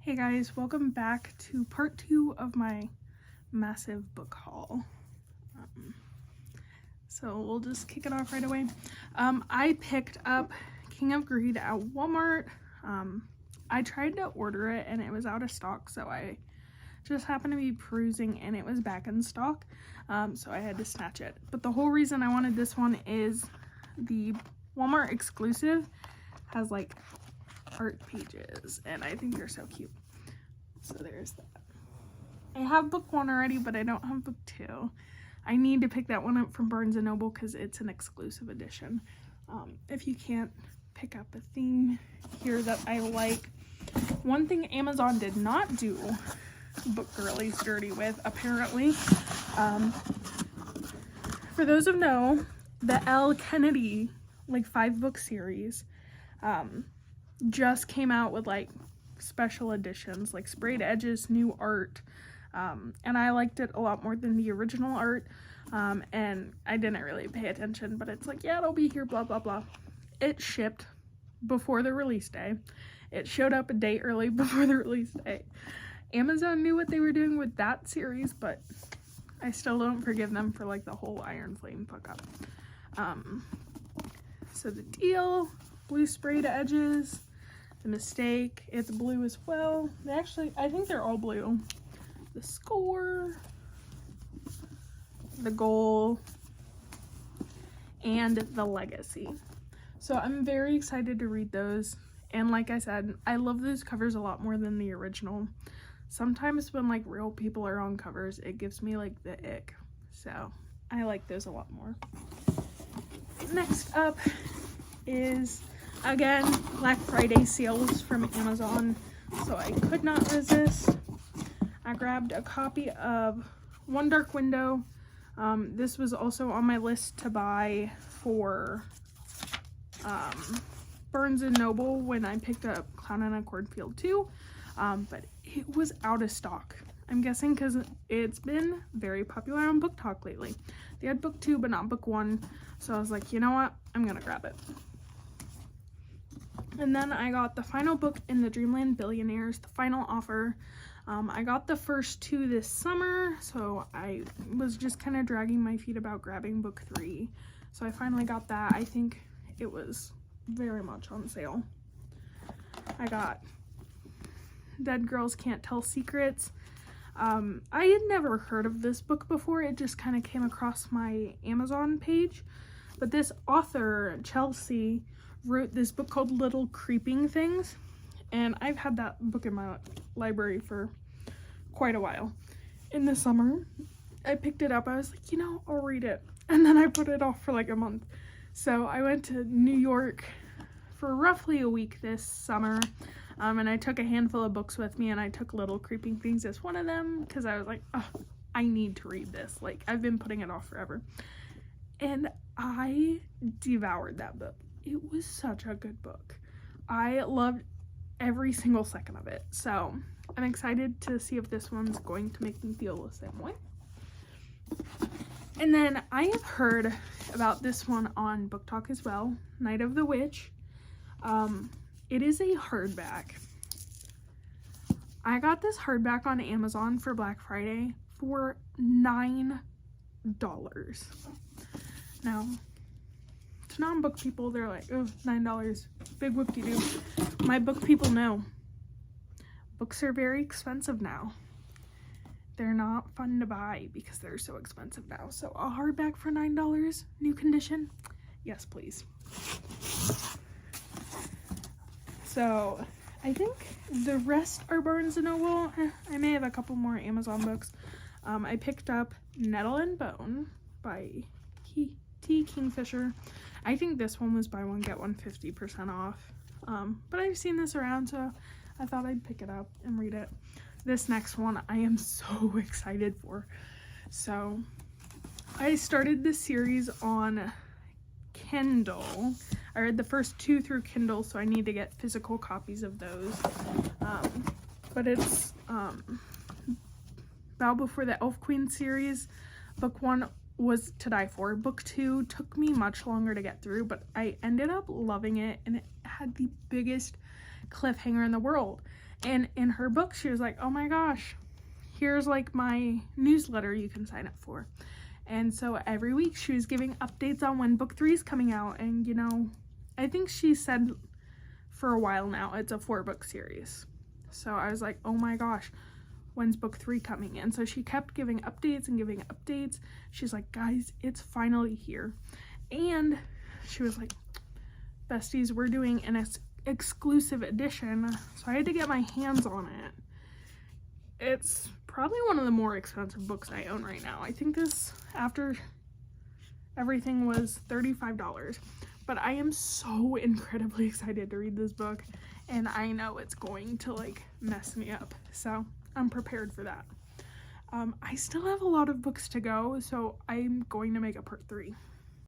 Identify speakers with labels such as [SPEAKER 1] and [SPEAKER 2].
[SPEAKER 1] Hey guys, welcome back to part 2 of my massive book haul. So we'll just kick it off right away. I picked up King of Greed at Walmart. I tried to order it and it was out of stock, so I just happened to be perusing and it was back in stock, so I had to snatch it. But the whole reason I wanted this one is the Walmart exclusive has like art pages and I think they're so cute. So there's that. I have book 1 already, but I don't have book 2. I need to pick that one up from Barnes & Noble because it's an exclusive edition. If you can't pick up a theme here that I like. One thing Amazon did not do Book Girlies dirty with, apparently. For those of know, the Elle Kennedy, like 5-book series, just came out with like special editions, like sprayed edges, new art, and I liked it a lot more than the original art, and I didn't really pay attention, but it's like, yeah, it'll be here, blah blah blah. It shipped before the release day. It showed up a day early before the release day. Amazon knew what they were doing with that series, but I still don't forgive them for like the whole Iron Flame fuck up. So the deal, blue sprayed edges. The Mistake, it's blue as well. I think they're all blue. The Score, the Goal, and the Legacy. So I'm very excited to read those. And like I said, I love those covers a lot more than the original. Sometimes when like real people are on covers, it gives me like the ick. So I like those a lot more. Next up is, again, Black Friday sales from Amazon, so I could not resist. I grabbed a copy of One Dark Window. This was also on my list to buy for Barnes & Noble when I picked up Clown in a Cornfield 2, but it was out of stock. I'm guessing because it's been very popular on Book Talk lately. They had book 2 but not book 1, so I was like, you know what, I'm gonna grab it. And then I got the final book in the Dreamland Billionaires, the final offer. I got the first 2 this summer, so I was just kind of dragging my feet about grabbing book 3. So I finally got that. I think it was very much on sale. I got Dead Girls Can't Tell Secrets. I had never heard of this book before. It just kind of came across my Amazon page. But this author, Chelsea, wrote this book called Little Creeping Things, and I've had that book in my library for quite a while. In the summer, I picked it up. I was like, you know, I'll read it, and then I put it off for like a month. So I went to New York for roughly a week this summer, and I took a handful of books with me, and I took Little Creeping Things as one of them because I was like, oh, I need to read this. Like, I've been putting it off forever. And I devoured that book. It was such a good book. I loved every single second of it. So I'm excited to see if this one's going to make me feel the same way. And then I have heard about this one on Book Talk as well, Night of the Witch. It is a hardback. I got this hardback on Amazon for Black Friday for $9. Now, to non-book people, they're like, oh, $9, big whoop-de-doo. My book people know. Books are very expensive now. They're not fun to buy because they're so expensive now. So a hardback for $9, new condition, yes please. So I think the rest are Barnes & Noble. I may have a couple more Amazon books. I picked up Nettle and Bone by T. Kingfisher. I think this one was buy one get one 50% off, but I've seen this around, so I thought I'd pick it up and read it. This next one I am so excited for. So I started this series on Kindle. I read the first 2 through Kindle, so I need to get physical copies of those. But it's Bow Before the Elf Queen series. Book 1 was to die for. Book 2 took me much longer to get through, but I ended up loving it, and it had the biggest cliffhanger in the world. And in her book, she was like, oh my gosh, here's like my newsletter you can sign up for. And so every week she was giving updates on when book 3 is coming out. And, you know, I think she said for a while now it's a 4-book series. So I was like, oh my gosh, when's book 3 coming? And so she kept giving updates and giving updates. She's like, guys, it's finally here. And she was like, besties, we're doing an exclusive edition. So I had to get my hands on it. It's probably one of the more expensive books I own right now. I think this, after everything, was $35. But I am so incredibly excited to read this book. And I know it's going to like mess me up. So I'm prepared for that. I still have a lot of books to go. So I'm going to make a part 3.